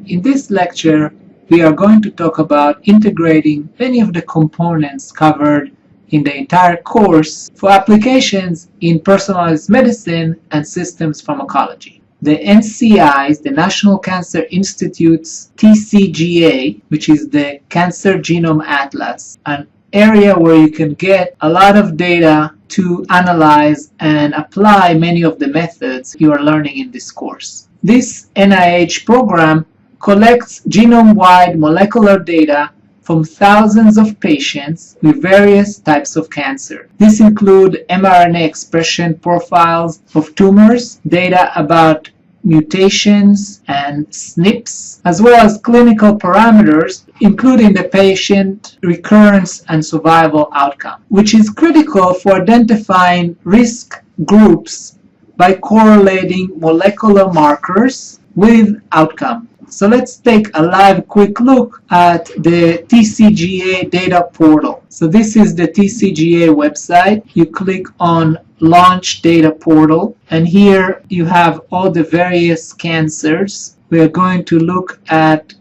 In this lecture, we are going to talk about integrating many of the components covered in the entire course for applications in personalized medicine and systems pharmacology. The NCI's, the National Cancer Institute's TCGA, which is the Cancer Genome Atlas, an area where you can get a lot of data to analyze and apply many of the methods you are learning in this course. This NIH program collects genome-wide molecular data from thousands of patients with various types of cancer. This includes mRNA expression profiles of tumors, data about mutations and SNPs, as well as clinical parameters, including the patient recurrence and survival outcome, which is critical for identifying risk groups by correlating molecular markers with outcome. So let's take a live quick look at the TCGA data portal. So this is the TCGA website. You click on Launch Data Portal, and here you have all the various cancers. We are going to look at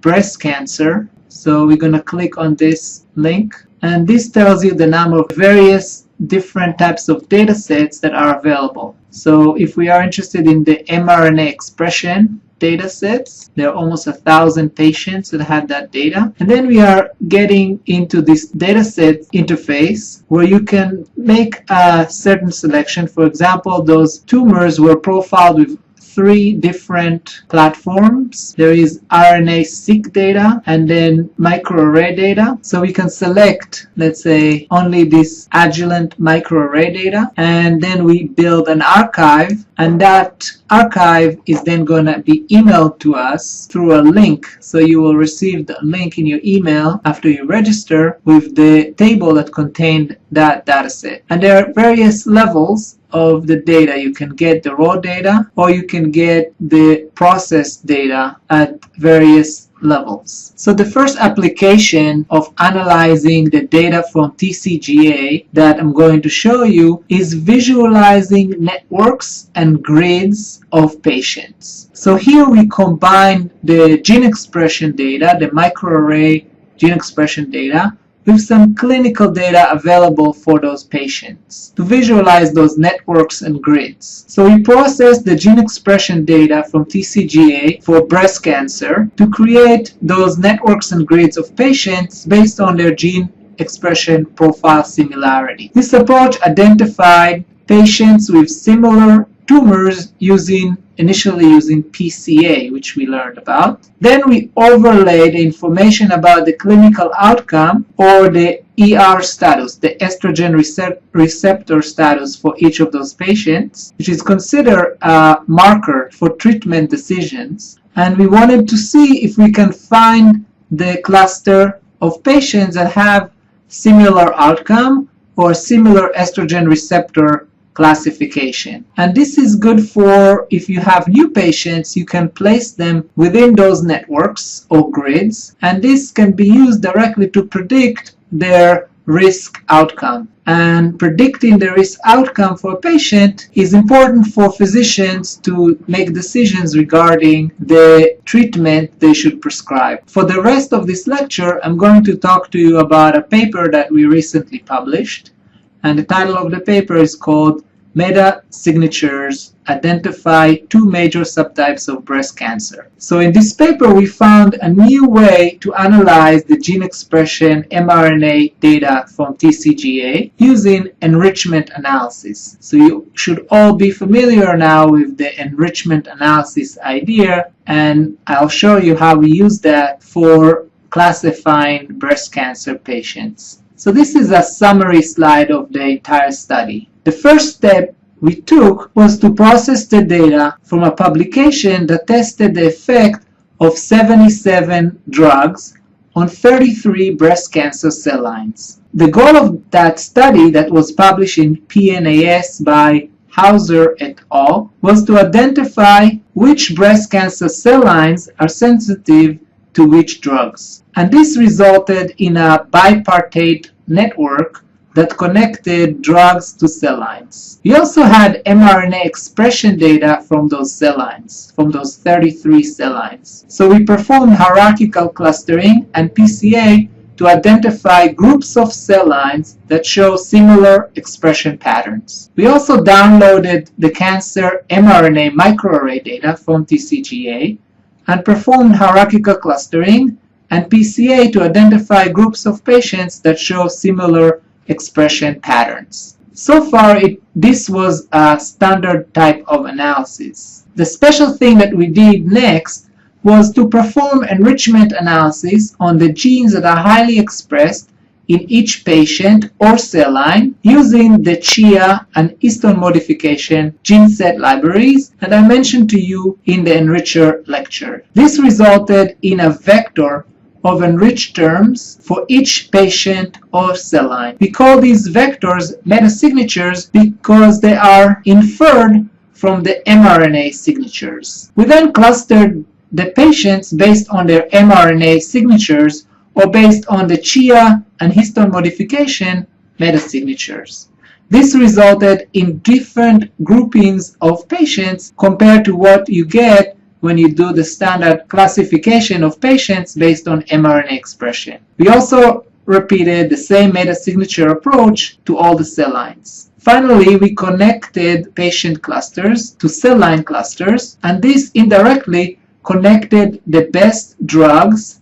breast cancer. So we're going to click on this link, and this tells you the number of various different types of data sets that are available. So if we are interested in the mRNA expression data sets, there are almost 1,000 patients that had that data. And then we are getting into this data set interface where you can make a certain selection. For example, those tumors were profiled with 3 different platforms. There is RNA-seq data and then microarray data. So we can select, let's say, only this Agilent microarray data, and then we build an archive, and that archive is then going to be emailed to us through a link. So you will receive the link in your email after you register with the table that contained that dataset. And there are various levels of the data. You can get the raw data, or you can get the processed data at various levels. So the first application of analyzing the data from TCGA that I'm going to show you is visualizing networks and grids of patients. So here we combine the gene expression data, the microarray gene expression data, with some clinical data available for those patients to visualize those networks and grids. So we process the gene expression data from TCGA for breast cancer to create those networks and grids of patients based on their gene expression profile similarity. This approach identified patients with similar tumors initially using PCA, which we learned about. Then we overlay the information about the clinical outcome, or the ER status, the estrogen receptor status for each of those patients, which is considered a marker for treatment decisions. And we wanted to see if we can find the cluster of patients that have similar outcome or similar estrogen receptor classification. And this is good for if you have new patients, you can place them within those networks or grids, and this can be used directly to predict their risk outcome. And predicting the risk outcome for a patient is important for physicians to make decisions regarding the treatment they should prescribe. For the rest of this lecture, I'm going to talk to you about a paper that we recently published. And the title of the paper is called Meta-Signatures Identify 2 Major Subtypes of Breast Cancer. So in this paper, we found a new way to analyze the gene expression mRNA data from TCGA using enrichment analysis. So you should all be familiar now with the enrichment analysis idea, and I'll show you how we use that for classifying breast cancer patients. So this is a summary slide of the entire study. The first step we took was to process the data from a publication that tested the effect of 77 drugs on 33 breast cancer cell lines. The goal of that study, that was published in PNAS by Hauser et al., was to identify which breast cancer cell lines are sensitive to which drugs. And this resulted in a bipartite network that connected drugs to cell lines. We also had mRNA expression data from those cell lines, from those 33 cell lines. So we performed hierarchical clustering and PCA to identify groups of cell lines that show similar expression patterns. We also downloaded the cancer mRNA microarray data from TCGA and performed hierarchical clustering and PCA to identify groups of patients that show similar expression patterns. So far, this was a standard type of analysis. The special thing that we did next was to perform enrichment analysis on the genes that are highly expressed in each patient or cell line using the CHIA and histone modification gene set libraries that I mentioned to you in the enricher lecture. This resulted in a vector of enriched terms for each patient or cell line. We call these vectors metasignatures because they are inferred from the mRNA signatures. We then clustered the patients based on their mRNA signatures or based on the CHIA and histone modification metasignatures. This resulted in different groupings of patients compared to what you get when you do the standard classification of patients based on mRNA expression. We also repeated the same metasignature approach to all the cell lines. Finally, we connected patient clusters to cell line clusters, and this indirectly connected the best drugs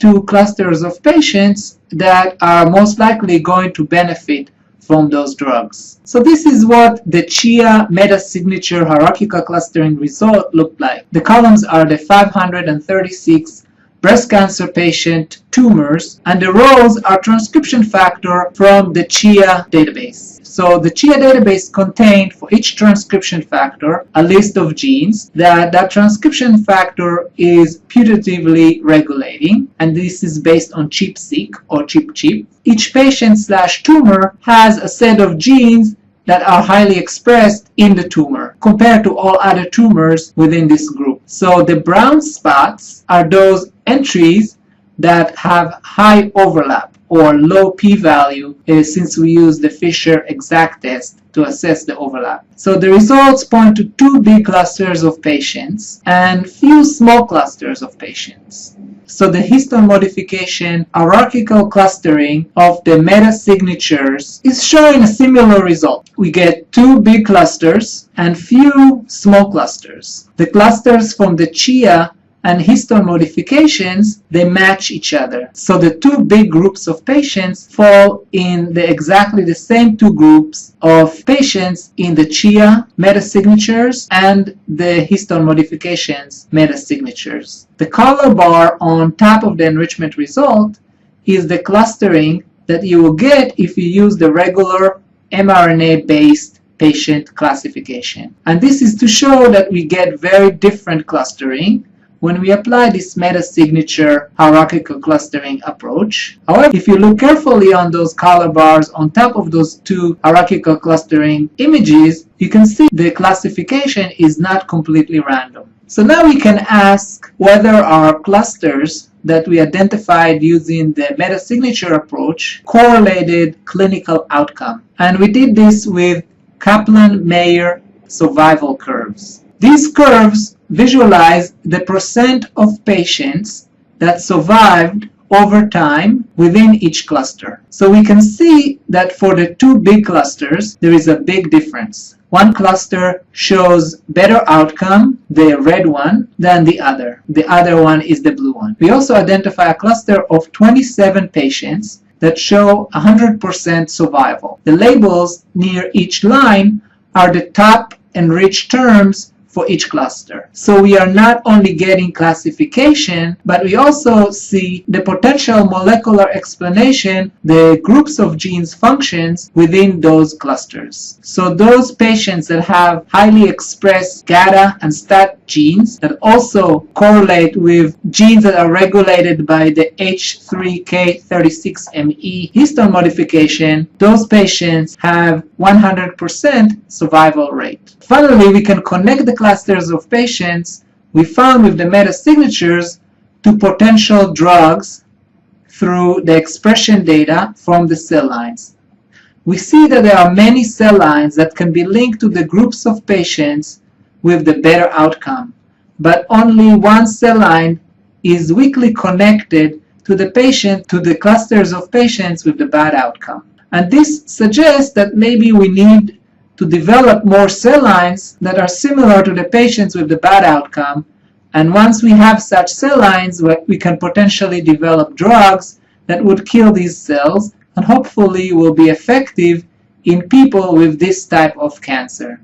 to clusters of patients that are most likely going to benefit from those drugs. So this is what the CHIA metasignature hierarchical clustering result looked like. The columns are the 536 breast cancer patient tumors, and the rows are transcription factor from the CHIA database. So the CHIA database contained for each transcription factor a list of genes that transcription factor is putatively regulating, and this is based on ChIP-seq or ChIP-chip. Each patient/tumor has a set of genes that are highly expressed in the tumor compared to all other tumors within this group. So the brown spots are those entries that have high overlap or low p-value since we use the Fisher exact test to assess the overlap. So the results point to two big clusters of patients and few small clusters of patients. So the histone modification hierarchical clustering of the metasignatures is showing a similar result. We get two big clusters and few small clusters. The clusters from the CHIA and histone modifications, they match each other. So the two big groups of patients fall in exactly the same two groups of patients in the CHIA metasignatures and the histone modifications metasignatures. The color bar on top of the enrichment result is the clustering that you will get if you use the regular mRNA-based patient classification. And this is to show that we get very different clustering when we apply this metasignature hierarchical clustering approach. However, if you look carefully on those color bars on top of those two hierarchical clustering images, you can see the classification is not completely random. So now we can ask whether our clusters that we identified using the metasignature approach correlated clinical outcome. And we did this with Kaplan-Meier survival curves. These curves visualize the percent of patients that survived over time within each cluster. So we can see that for the two big clusters, there is a big difference. One cluster shows better outcome, the red one, than the other. The other one is the blue one. We also identify a cluster of 27 patients that show 100% survival. The labels near each line are the top enriched terms for each cluster. So we are not only getting classification, but we also see the potential molecular explanation, the groups of genes functions within those clusters. So those patients that have highly expressed GATA and STAT genes that also correlate with genes that are regulated by the H3K36ME histone modification, those patients have 100% survival rate. Finally, we can connect the clusters of patients we found with the metasignatures to potential drugs through the expression data from the cell lines. we see that there are many cell lines that can be linked to the groups of patients with the better outcome, but only one cell line is weakly connected to the clusters of patients with the bad outcome. And this suggests that maybe we need to develop more cell lines that are similar to the patients with the bad outcome. And once we have such cell lines, we can potentially develop drugs that would kill these cells and hopefully will be effective in people with this type of cancer.